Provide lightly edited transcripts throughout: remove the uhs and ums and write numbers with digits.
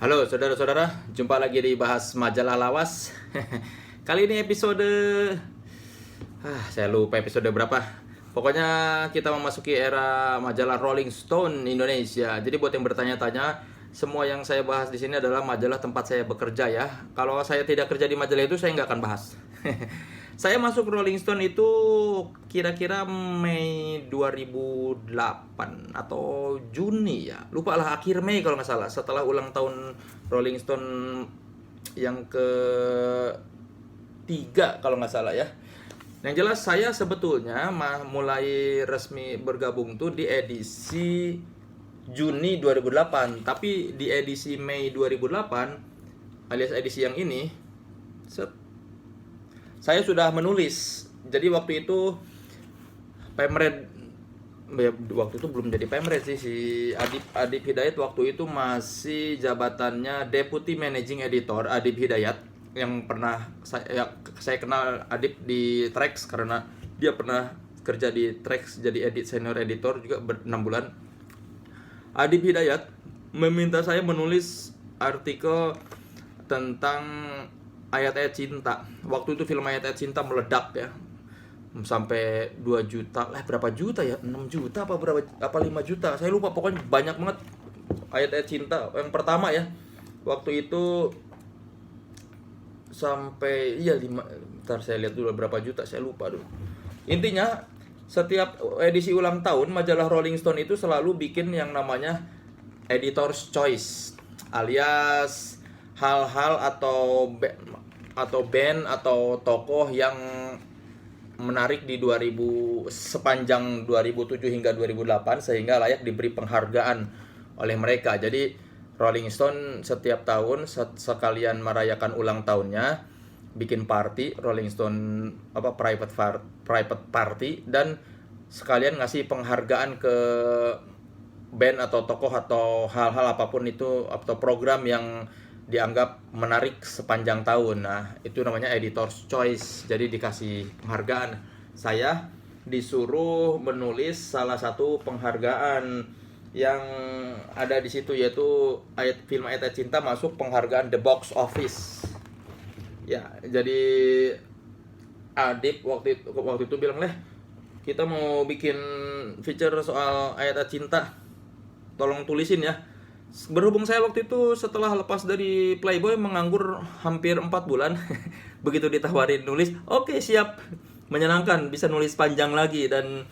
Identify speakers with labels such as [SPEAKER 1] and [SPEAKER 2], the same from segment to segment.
[SPEAKER 1] Halo saudara-saudara, jumpa lagi di Bahas Majalah Lawas. Kali ini episode saya lupa episode berapa. Pokoknya kita memasuki era majalah Rolling Stone Indonesia. Jadi buat yang bertanya-tanya, semua yang saya bahas di sini adalah majalah tempat saya bekerja ya. Kalau saya tidak kerja di majalah itu, saya nggak akan bahas. Saya masuk Rolling Stone itu kira-kira Mei 2008 atau Juni ya. Lupa lah, akhir Mei kalau nggak salah. Setelah ulang tahun Rolling Stone yang ke-3 kalau nggak salah ya. Yang jelas saya sebetulnya mulai resmi bergabung tuh di edisi Juni 2008. Tapi di edisi Mei 2008 alias edisi yang ini, saya sudah menulis. Jadi waktu itu Pemred, waktu itu belum jadi Pemred sih, si Adip Hidayat waktu itu masih jabatannya Deputy Managing Editor. Adip Hidayat yang pernah saya kenal Adip di Trax karena dia pernah kerja di Trax jadi senior editor juga 6 bulan. Adip Hidayat meminta saya menulis artikel tentang Ayat-Ayat Cinta. Waktu itu film Ayat-Ayat Cinta meledak ya. Sampai 2 juta. Berapa juta ya? 6 juta apa berapa? Apa 5 juta? Saya lupa, pokoknya banyak banget Ayat-Ayat Cinta yang pertama ya. Waktu itu sampai 5, ntar saya lihat dulu berapa juta, saya lupa dulu. Intinya setiap edisi ulang tahun majalah Rolling Stone itu selalu bikin yang namanya Editor's Choice, alias hal-hal atau band atau tokoh yang menarik di sepanjang 2007 hingga 2008 sehingga layak diberi penghargaan oleh mereka. Jadi Rolling Stone setiap tahun sekalian merayakan ulang tahunnya bikin party Rolling Stone private party, dan sekalian ngasih penghargaan ke band atau tokoh atau hal-hal apapun itu atau program yang dianggap menarik sepanjang tahun. Nah, itu namanya Editor's Choice. Jadi dikasih penghargaan. Saya disuruh menulis salah satu penghargaan yang ada di situ, yaitu film Ayat-Ayat Cinta masuk penghargaan The Box Office. Ya, jadi Adip waktu itu bilang, kita mau bikin feature soal Ayat-Ayat Cinta. Tolong tulisin ya." Berhubung saya waktu itu setelah lepas dari Playboy menganggur hampir 4 bulan, begitu ditawarin nulis, oke, siap, menyenangkan, bisa nulis panjang lagi dan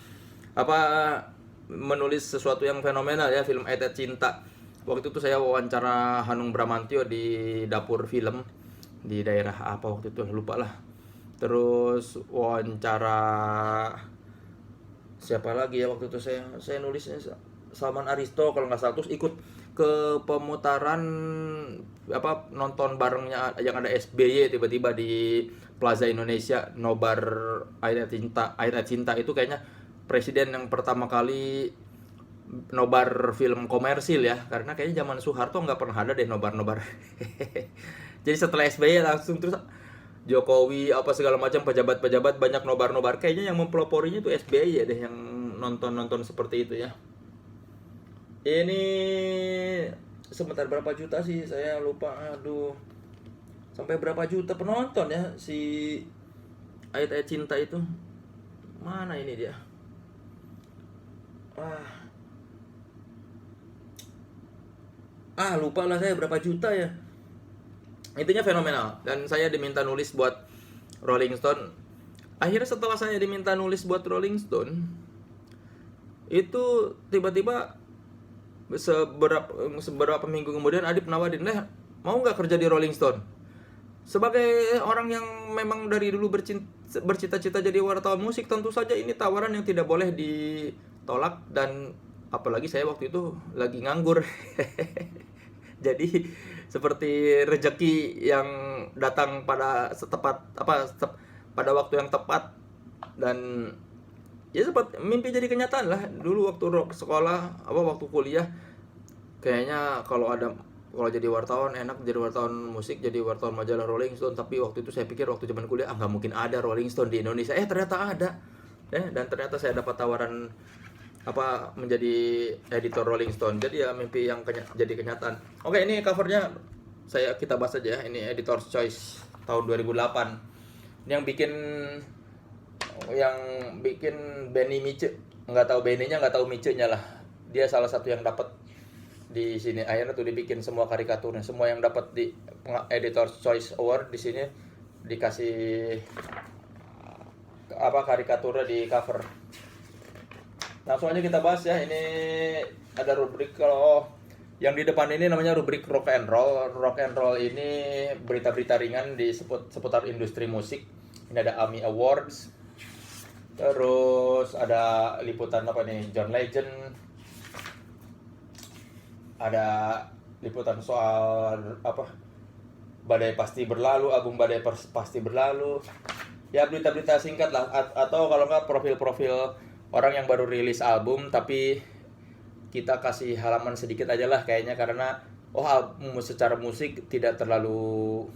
[SPEAKER 1] menulis sesuatu yang fenomenal ya, film Ayat Cinta. Waktu itu saya wawancara Hanung Bramantyo di dapur film di daerah apa waktu itu, lupa lah. Terus wawancara siapa lagi ya waktu itu, saya nulisnya Salman Aristo kalau nggak salah. Terus ikut ke pemutaran nonton barengnya yang ada SBY tiba-tiba di Plaza Indonesia nobar Ayat Cinta itu kayaknya presiden yang pertama kali nobar film komersil ya, karena kayaknya zaman Soeharto nggak pernah ada deh nobar-nobar. Jadi setelah SBY langsung terus Jokowi apa segala macam pejabat-pejabat banyak nobar-nobar, kayaknya yang mempeloporinya itu SBY ya deh, yang nonton seperti itu ya. Ini sebentar berapa juta sih, saya lupa, sampai berapa juta penonton ya si Ayat-Ayat Cinta itu. Mana ini dia? Lupa lah saya berapa juta ya. Intinya fenomenal, dan saya diminta nulis buat Rolling Stone. Akhirnya setelah saya diminta nulis buat Rolling Stone, itu tiba-tiba seberapa minggu kemudian Adip nawarin, mau nggak kerja di Rolling Stone? Sebagai orang yang memang dari dulu bercita-cita jadi wartawan musik, tentu saja ini tawaran yang tidak boleh ditolak, dan apalagi saya waktu itu lagi nganggur. Jadi seperti rezeki yang datang pada pada waktu yang tepat, dan ya sempat mimpi jadi kenyataan lah. Dulu waktu sekolah waktu kuliah, kayaknya kalau jadi wartawan enak, jadi wartawan musik, jadi wartawan majalah Rolling Stone. Tapi waktu itu saya pikir waktu zaman kuliah nggak mungkin ada Rolling Stone di Indonesia. Ternyata ada, dan ternyata saya dapat tawaran menjadi editor Rolling Stone. Jadi ya mimpi yang jadi kenyataan. Oke, ini covernya kita bahas aja ya. Ini Editor's Choice tahun 2008. Ini yang bikin Benny Miche. Nggak tahu Benny-nya, nggak tahu Miche-nya lah. Dia salah satu yang dapat di sini. Akhirnya tuh dibikin semua karikaturnya. Semua yang dapat di Editor's Choice Award di sini dikasih karikaturnya di cover. Langsung aja kita bahas ya. Ini ada rubrik, kalau yang di depan ini namanya rubrik rock and roll. Rock and roll ini berita-berita ringan seputar industri musik. Ini ada AMI Awards. Terus ada liputan John Legend. Ada liputan soal Badai Pasti Berlalu, album Badai Pasti Berlalu. Ya berita-berita singkat lah, atau kalau nggak profil-profil orang yang baru rilis album tapi kita kasih halaman sedikit aja lah kayaknya, karena secara musik tidak terlalu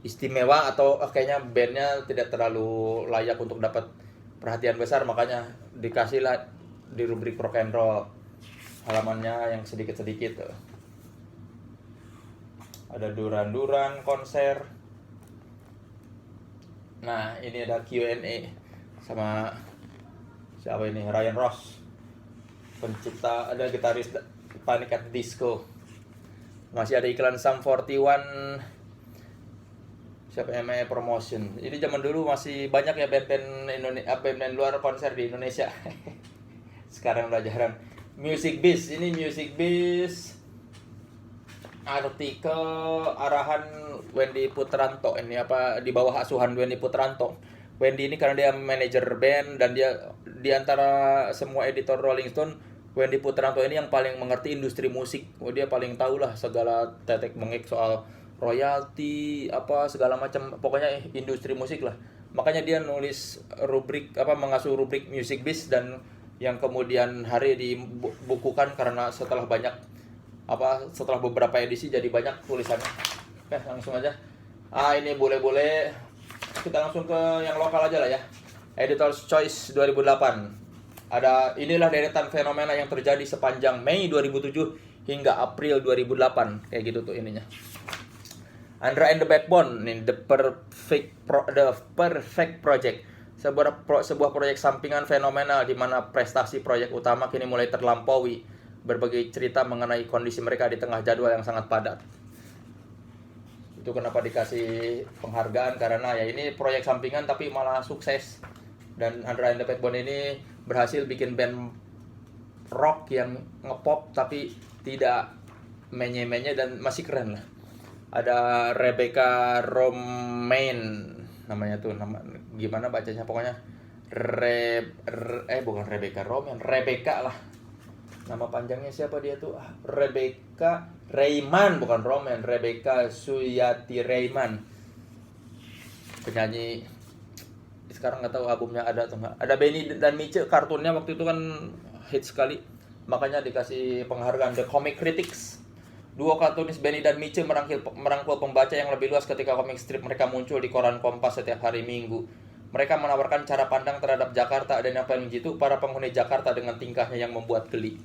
[SPEAKER 1] istimewa atau kayaknya bandnya tidak terlalu layak untuk dapat perhatian besar, makanya dikasih lah di rubrik rock and roll halamannya yang sedikit-sedikit. Ada Duran konser. Nah ini ada Q&A sama siapa ini, Ryan Ross, pencipta, ada gitaris Panic at Disco. Masih ada iklan Sum 41, siapa namanya, Promotion. Ini zaman dulu masih banyak ya band-band luar konser di Indonesia. Sekarang udah jarang. Music Biz, ini Music Biz artikel arahan Wendy Putranto. Ini di bawah asuhan Wendy Putranto. Wendy ini karena dia manajer band dan dia di antara semua editor Rolling Stone, Wendy Putranto ini yang paling mengerti industri musik. Dia paling tahu lah segala tetek mengek soal royalti segala macam, pokoknya industri musik lah. Makanya dia nulis rubrik mengasuh rubrik Music Biz, dan yang kemudian hari dibukukan karena setelah beberapa edisi jadi banyak tulisannya. Oke, langsung aja. Ini boleh kita langsung ke yang lokal aja lah ya. Editor's Choice 2008. Inilah deretan fenomena yang terjadi sepanjang Mei 2007 hingga April 2008. Kayak gitu tuh ininya. Andra and the Backbone, The Perfect Project. Sebuah proyek sampingan fenomenal di mana prestasi proyek utama kini mulai terlampaui. Berbagai cerita mengenai kondisi mereka di tengah jadwal yang sangat padat. Itu kenapa dikasih penghargaan, karena ya ini proyek sampingan tapi malah sukses. Dan Andra and the Backbone ini berhasil bikin band rock yang ngepop tapi tidak menye-menye dan masih keren lah. Ada Rebecca Romaine namanya tuh, gimana bacanya, pokoknya bukan Rebecca Romaine, Rebecca lah. Nama panjangnya siapa dia tuh? Rebecca Rayman, bukan Romaine, Rebecca Suyati Rayman. Penyanyi, sekarang nggak tahu albumnya ada atau nggak. Ada Benny dan Miche, kartunnya waktu itu kan hits sekali, makanya dikasih penghargaan The Comic Critics. Duo kartunis Benny dan Miche merangkul pembaca yang lebih luas ketika komik strip mereka muncul di koran Kompas setiap hari Minggu. Mereka menawarkan cara pandang terhadap Jakarta, dan yang paling jitu para penghuni Jakarta dengan tingkahnya yang membuat geli.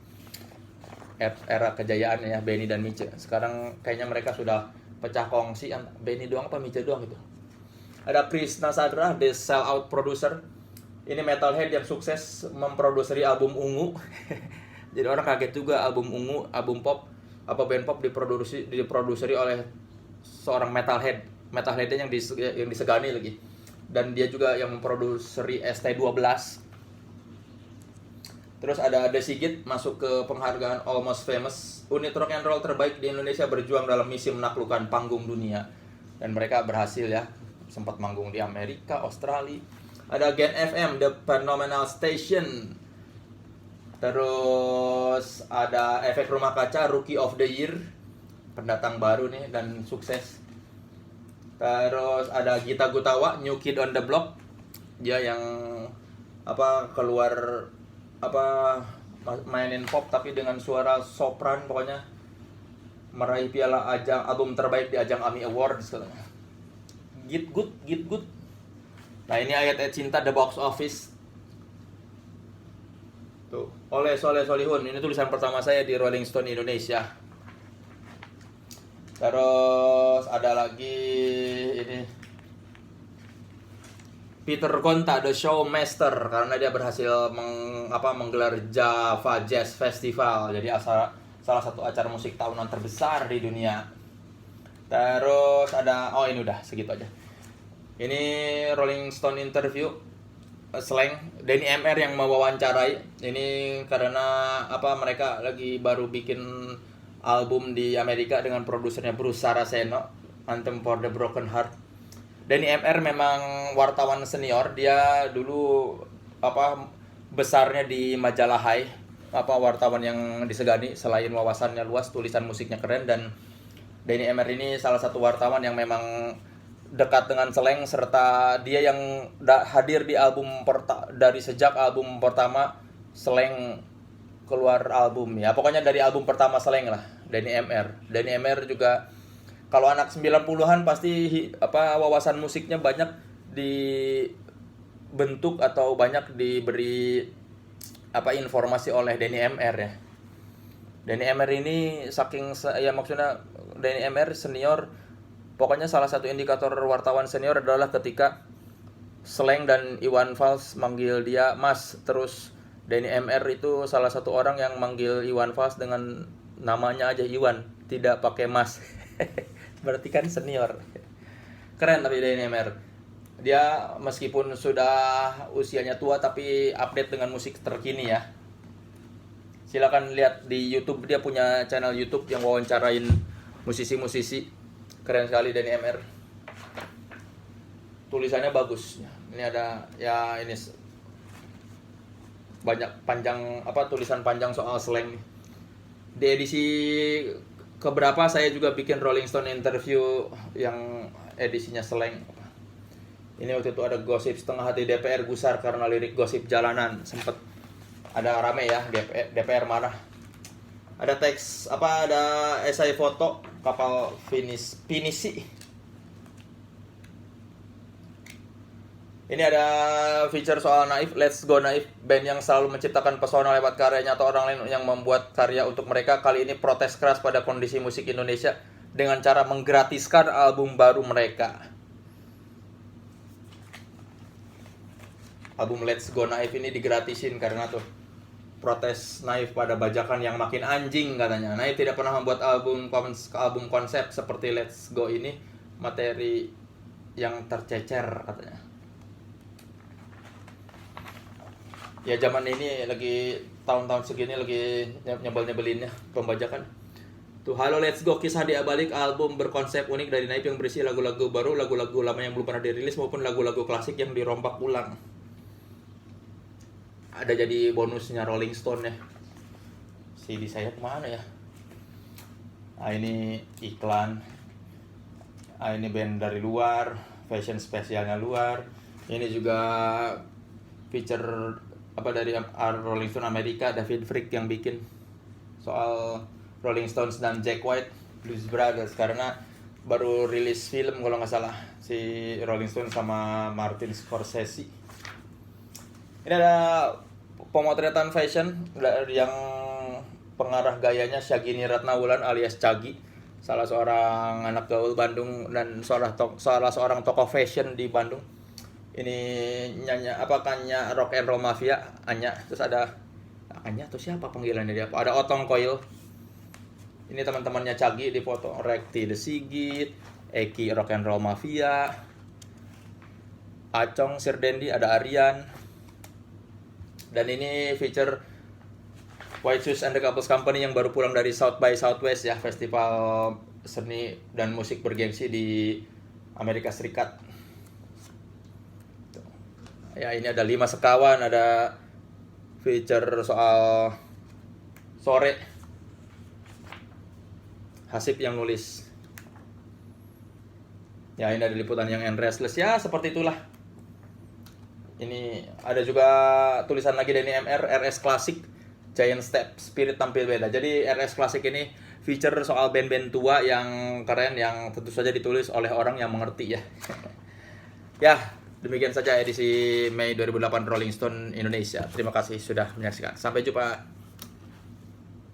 [SPEAKER 1] Era kejayaan ya Benny dan Miche. Sekarang kayaknya mereka sudah pecah kongsi, Benny doang apa Miche doang gitu. Ada Prisna Sadra, The Sellout Producer. Ini metalhead yang sukses memproduksi album Ungu. Jadi orang kaget juga, album Ungu, album pop, band pop diproduksi oleh seorang metalheadnya yang disegani lagi. Dan dia juga yang memproduksi ST12. Terus ada The Sigit masuk ke penghargaan Almost Famous. Unit rock and roll terbaik di Indonesia berjuang dalam misi menaklukkan panggung dunia. Dan mereka berhasil ya, sempat manggung di Amerika, Australia. Ada Gen FM, The Phenomenal Station. Terus ada Efek Rumah Kaca, Rookie of the Year, pendatang baru nih dan sukses. Terus ada Gita Gutawa, New Kid on the Block. Dia yang keluar mainin pop tapi dengan suara sopran, pokoknya meraih piala album terbaik di ajang AMI Awards katanya. Git good. Nah ini ayat cinta The Box Office. Tuh, oleh Soleh Solihun. Ini tulisan pertama saya di Rolling Stone Indonesia. Terus ada lagi ini Peter Gonta, The Showmaster, karena dia berhasil menggelar Java Jazz Festival. Jadi salah satu acara musik tahunan terbesar di dunia. Terus ada, oh ini udah segitu aja. Ini Rolling Stone interview slang Denny MR yang mewawancarai. Ini karena mereka lagi baru bikin album di Amerika dengan produsernya Bruce Saraceno, Anthem for the Broken Heart. Denny MR memang wartawan senior, dia dulu besarnya di majalah High, wartawan yang disegani. Selain wawasannya luas, tulisan musiknya keren, dan Denny MR ini salah satu wartawan yang memang dekat dengan slang, serta dia yang hadir di dari sejak album pertama slang keluar album ya. Pokoknya dari album pertama slang lah, Denny MR. Denny MR juga kalau anak 90-an pasti wawasan musiknya banyak dibentuk atau banyak diberi informasi oleh Denny MR ya. Denny MR ini maksudnya Denny MR senior. Pokoknya salah satu indikator wartawan senior adalah ketika Slang dan Iwan Fals manggil dia Mas. Terus Denny MR itu salah satu orang yang manggil Iwan Fals dengan namanya aja Iwan, tidak pakai Mas. Berarti kan senior. Keren tapi Denny MR. Dia meskipun sudah usianya tua tapi update dengan musik terkini ya. Silakan lihat di YouTube, dia punya channel YouTube yang wawancarain musisi-musisi. Keren sekali Denny MR. Tulisannya bagus. Ini ada ini banyak tulisan panjang soal slang. Di edisi keberapa saya juga bikin Rolling Stone interview yang edisinya slang. Ini waktu itu ada gosip setengah hati DPR gusar karena lirik gosip jalanan. Sempet ada rame ya, DPR marah. Ada teks ada esai foto kapal Pinisi. Ini ada feature soal Naif, Let's Go Naif, band yang selalu menciptakan pesona lewat karyanya atau orang lain yang membuat karya untuk mereka. Kali ini protes keras pada kondisi musik Indonesia dengan cara menggratiskan album baru mereka. Album Let's Go Naif ini digratisin karena tuh protes Naif pada bajakan yang makin anjing katanya. Naif tidak pernah membuat album konsep seperti Let's Go ini, materi yang tercecer katanya. Ya zaman ini lagi tahun-tahun segini lagi nyebel-nyebelinnya pembajakan. Tuh halo Let's Go, kisah dia balik album berkonsep unik dari Naif yang berisi lagu-lagu baru, lagu-lagu lama yang belum pernah dirilis maupun lagu-lagu klasik yang dirombak ulang. Ada jadi bonusnya Rolling Stone ya. CD saya kemana ya? Ini iklan. Ini band dari luar, fashion spesialnya luar. Ini juga feature dari Rolling Stone Amerika, David Frick yang bikin soal Rolling Stones dan Jack White, Blues Brothers, karena baru rilis film kalau nggak salah si Rolling Stone sama Martin Scorsese. Ini ada pemotretan fashion yang pengarah gayanya Syagini Ratnawulan alias Cagi, salah seorang anak gaul Bandung dan salah seorang tokoh fashion di Bandung. Ini Nya Rock and Roll Mafia, Anya. Terus ada Anya atau siapa panggilannya dia? Ada Otong Koil. Ini teman-temannya Cagi di foto. Rekti The Sigit, Eki Rock and Roll Mafia, Acong Sirdendi, ada Aryan. Dan ini feature White Shoes and the Couples Company yang baru pulang dari South by Southwest ya, festival seni dan musik bergengsi di Amerika Serikat. Ya ini ada 5 sekawan, ada feature soal sore. Hasib yang nulis. Ya ini ada liputan yang Restless ya, seperti itulah. Ini ada juga tulisan lagi dari MR, RS Classic, Giant Step, Spirit tampil beda. Jadi RS Classic ini feature soal band-band tua yang keren, yang tentu saja ditulis oleh orang yang mengerti ya. Ya, Demikian saja edisi Mei 2008 Rolling Stone Indonesia. Terima kasih sudah menyaksikan. Sampai jumpa.